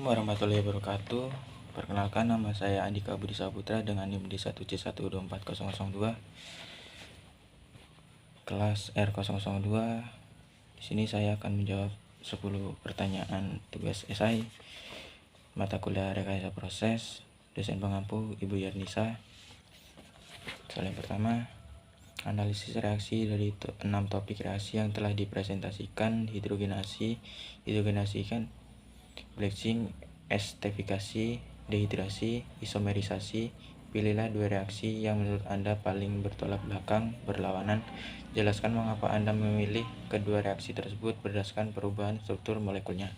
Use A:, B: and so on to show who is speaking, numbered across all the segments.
A: warahmatullahi wabarakatuh. Perkenalkan, nama saya Andika Budi Saputra dengan NIM D1C124002 kelas R002. Di sini saya akan menjawab 10 pertanyaan tugas esai mata kuliah rekayasa proses, dosen pengampu Ibu Yarnisa. Soal yang pertama, analisis reaksi dari 6 topik reaksi yang telah dipresentasikan: hidrogenasi, bleaching, esterifikasi, dehidrasi, isomerisasi. Pilihlah 2 reaksi yang menurut Anda paling bertolak belakang, berlawanan. Jelaskan mengapa Anda memilih kedua reaksi tersebut berdasarkan perubahan struktur molekulnya.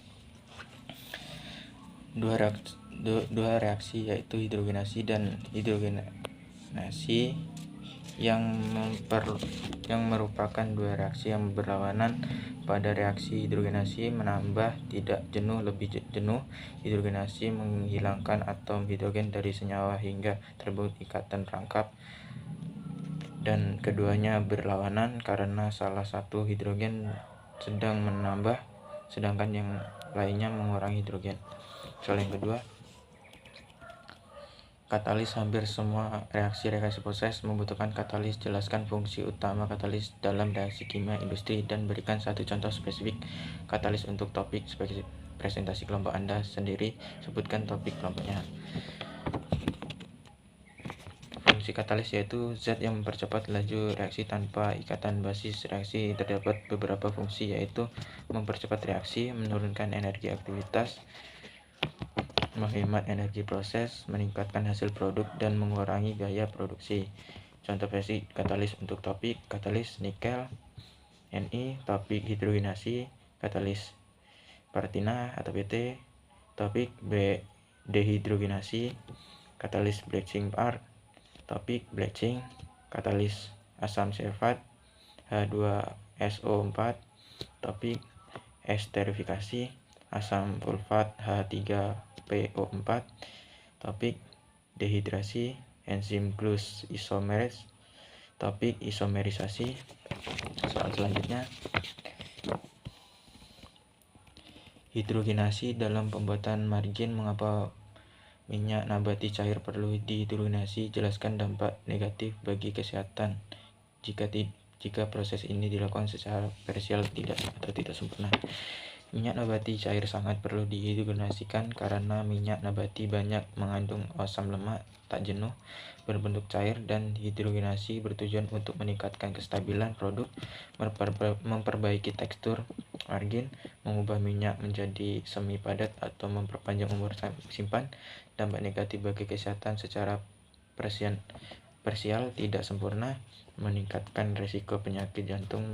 A: Dua reaksi yaitu hidrogenasi dan hidrogenasi yang merupakan 2 reaksi yang berlawanan. Pada reaksi hidrogenasi menambah tidak jenuh lebih jenuh. Hidrogenasi menghilangkan atom hidrogen dari senyawa hingga terbentuk ikatan rangkap, dan keduanya berlawanan karena salah satu hidrogen sedang menambah sedangkan yang lainnya mengurangi hidrogen. Soal yang kedua, katalis. Hampir semua reaksi rekayasa proses membutuhkan katalis. Jelaskan fungsi utama katalis dalam reaksi kimia industri dan berikan 1 contoh spesifik katalis untuk topik presentasi kelompok Anda sendiri. Sebutkan topik kelompoknya. Fungsi katalis yaitu zat yang mempercepat laju reaksi tanpa ikatan basis reaksi. Terdapat beberapa fungsi, yaitu mempercepat reaksi, menurunkan energi aktivitas, menghemat energi proses, meningkatkan hasil produk, dan mengurangi biaya produksi. Contoh versi katalis untuk topik katalis nikel Ni, topik hidrogenasi katalis Partina atau PT, topik dehidrogenasi katalis bleaching R, topik bleaching katalis asam sulfat H2SO4, topik esterifikasi asam sulfat H3PO4, topik dehidrasi enzim glucose isomerase, topik isomerisasi. Soal selanjutnya, hidrogenasi dalam pembuatan margarin. Mengapa minyak nabati cair perlu dihidrogenasi? Jelaskan dampak negatif bagi kesehatan jika proses ini dilakukan secara parsial tidak sempurna. Minyak nabati cair sangat perlu dihidrogenasikan karena minyak nabati banyak mengandung asam lemak tak jenuh berbentuk cair, dan hidrogenasi bertujuan untuk meningkatkan kestabilan produk, memperbaiki tekstur margarin, mengubah minyak menjadi semi padat, atau memperpanjang umur simpan. Dampak negatif bagi kesehatan secara parsial tidak sempurna: meningkatkan risiko penyakit jantung,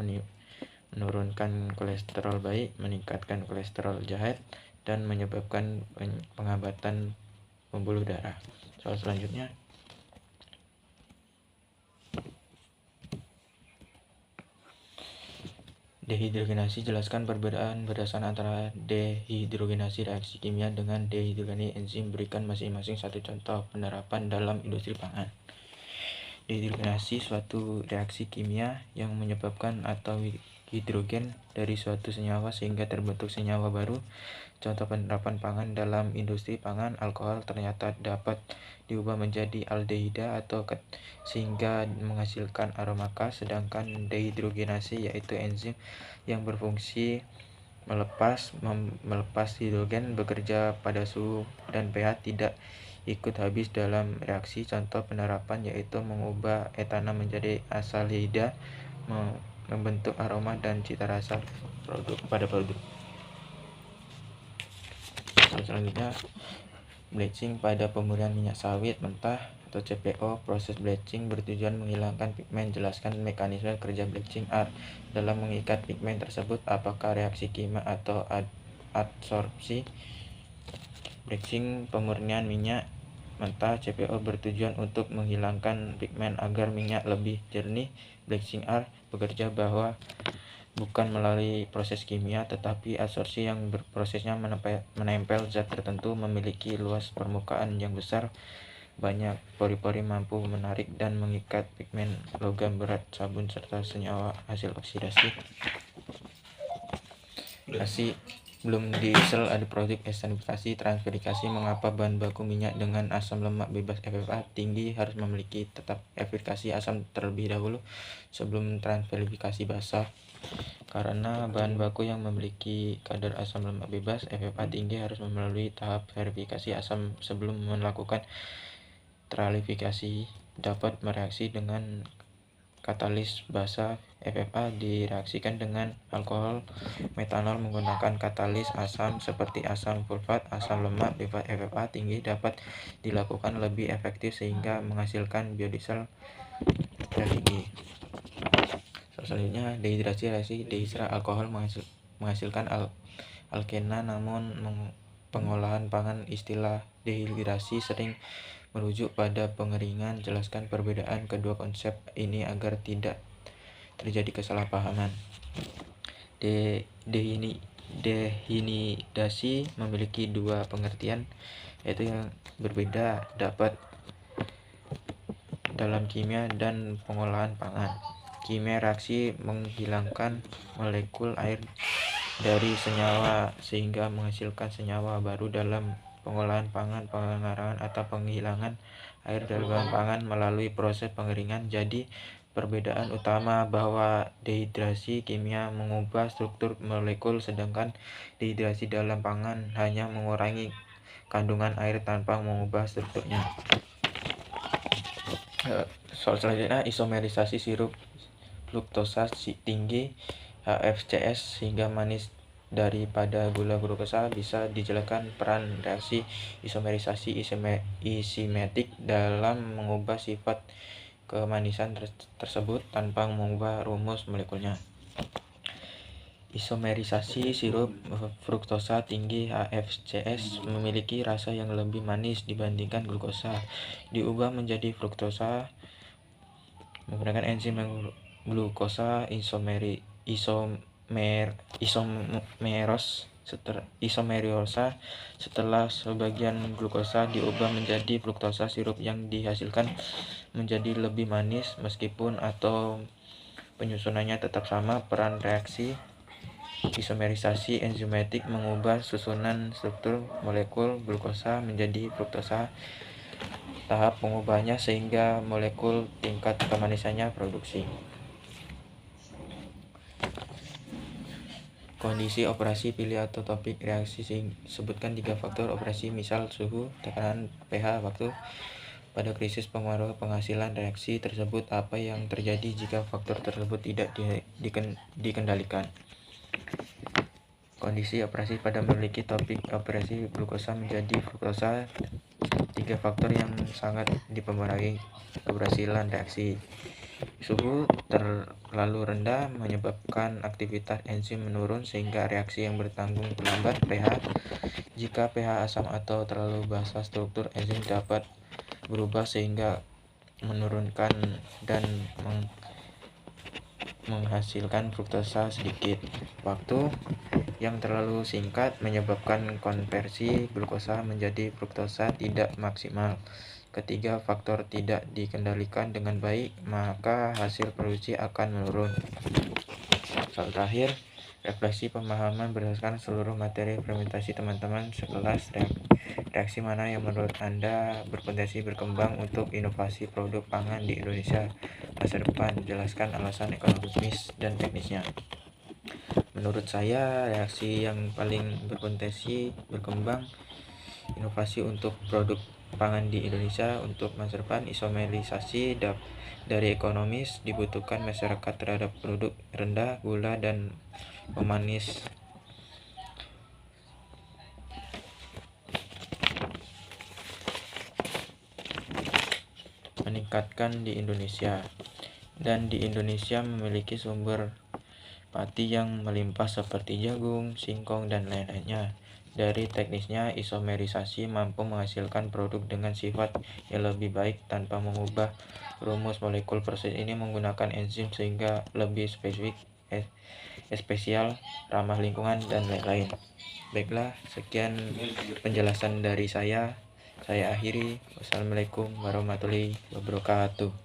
A: menurunkan kolesterol baik, meningkatkan kolesterol jahat, dan menyebabkan pengambatan pembuluh darah. Soal selanjutnya, dehidrogenasi. Jelaskan perbedaan berdasar antara dehidrogenasi reaksi kimia dengan dehidrogenasi enzim. Berikan masing-masing 1 contoh penerapan dalam industri pangan. Dehidrogenasi suatu reaksi kimia yang menyebabkan atom hidrogen dari suatu senyawa sehingga terbentuk senyawa baru. Contoh penerapan pangan dalam industri pangan: alkohol ternyata dapat diubah menjadi aldehida atau sehingga menghasilkan aroma khas. Sedangkan dehidrogenasi yaitu enzim yang berfungsi melepas hidrogen, bekerja pada suhu dan pH tidak ikut habis dalam reaksi. Contoh penerapan yaitu mengubah etanol menjadi asaldehida, membentuk aroma dan cita rasa pada produk. Selanjutnya, bleaching pada pemurnian minyak sawit mentah atau CPO. Proses bleaching bertujuan menghilangkan pigmen. Jelaskan mekanisme kerja bleaching R dalam mengikat pigmen tersebut. Apakah reaksi kimia atau adsorpsi? Bleaching pemurnian minyak mentah CPO bertujuan untuk menghilangkan pigmen agar minyak lebih jernih. Bleaching R bekerja bahwa bukan melalui proses kimia tetapi adsorpsi yang prosesnya menempel zat tertentu, memiliki luas permukaan yang besar, banyak pori-pori, mampu menarik dan mengikat pigmen logam berat, sabun, serta senyawa hasil oksidasi. Belum diesel ada produk estanifikasi, transverifikasi. Mengapa bahan baku minyak dengan asam lemak bebas FFA tinggi harus memiliki tetap verifikasi asam terlebih dahulu sebelum transverifikasi basah? Karena bahan baku yang memiliki kadar asam lemak bebas FFA tinggi harus melalui tahap verifikasi asam sebelum melakukan tralifikasi. Dapat mereaksi dengan katalis basa. FFA direaksikan dengan alkohol metanol menggunakan katalis asam seperti asam sulfat. Asam lemak bebas FFA tinggi dapat dilakukan lebih efektif sehingga menghasilkan biodiesel tinggi. Selanjutnya, dehidrasi. Reaksi dehidrasi alkohol menghasilkan alkena, namun pengolahan pangan. Istilah dehidrasi sering merujuk pada pengeringan. Jelaskan perbedaan kedua konsep ini agar tidak terjadi kesalahpahaman. Dehidrasi memiliki dua pengertian, yaitu yang berbeda dapat dalam kimia dan pengolahan pangan. Kimia, reaksi menghilangkan molekul air dari senyawa sehingga menghasilkan senyawa baru. Dalam pengolahan pangan, pengarahan atau penghilangan air dari bahan pangan melalui proses pengeringan. Jadi perbedaan utama bahwa dehidrasi kimia mengubah struktur molekul, sedangkan dehidrasi dalam pangan hanya mengurangi kandungan air tanpa mengubah strukturnya. Soal selanjutnya, isomerisasi sirup fruktosa tinggi HFCS sehingga manis daripada gula glukosa. Bisa dijelaskan peran reaksi isomerisasi isimetik dalam mengubah sifat kemanisan tersebut tanpa mengubah rumus molekulnya. Isomerisasi sirup fruktosa tinggi HFCS memiliki rasa yang lebih manis dibandingkan glukosa. Diubah menjadi fruktosa menggunakan enzim glukosa isomeriosa. Setelah sebagian glukosa diubah menjadi fruktosa, sirup yang dihasilkan menjadi lebih manis meskipun atau penyusunannya tetap sama. Peran reaksi isomerisasi enzimatik mengubah susunan struktur molekul glukosa menjadi fruktosa. Tahap pengubahnya sehingga molekul tingkat kemanisannya produksi. Kondisi operasi pilih atau topik reaksi. Sebutkan 3 faktor operasi, misal suhu, tekanan, pH, waktu. Pada krisis pengaruh penghasilan reaksi tersebut, apa yang terjadi jika faktor tersebut tidak dikendalikan? Kondisi operasi pada memiliki topik operasi glukosa menjadi fruktosa. 3 faktor yang sangat dipengaruhi keberhasilan reaksi. Suhu terlalu rendah menyebabkan aktivitas enzim menurun sehingga reaksi yang bertanggung lambat. pH. Jika pH asam atau terlalu basa, struktur enzim dapat berubah sehingga menurunkan dan menghasilkan fruktosa sedikit. Waktu yang terlalu singkat menyebabkan konversi glukosa menjadi fruktosa tidak maksimal. Ketiga, faktor tidak dikendalikan dengan baik, maka hasil produksi akan menurun. Soal terakhir, refleksi pemahaman berdasarkan seluruh materi fermentasi teman-teman sekelas. Reaksi mana yang menurut Anda berpotensi berkembang untuk inovasi produk pangan di Indonesia masa depan? Jelaskan alasan ekonomis dan teknisnya. Menurut saya, reaksi yang paling berpotensi berkembang inovasi untuk produk pangan di Indonesia untuk masa depan, isomerisasi. Dari ekonomis, dibutuhkan masyarakat terhadap produk rendah gula dan pemanis. Meningkatkan di Indonesia, dan di Indonesia memiliki sumber padi yang melimpah seperti jagung, singkong, dan lain-lainnya. Dari teknisnya, isomerisasi mampu menghasilkan produk dengan sifat yang lebih baik tanpa mengubah rumus molekul. Proses ini menggunakan enzim sehingga lebih spesial, ramah lingkungan, dan lain-lain. Baiklah, sekian penjelasan dari saya. Saya akhiri. Wassalamualaikum warahmatullahi wabarakatuh.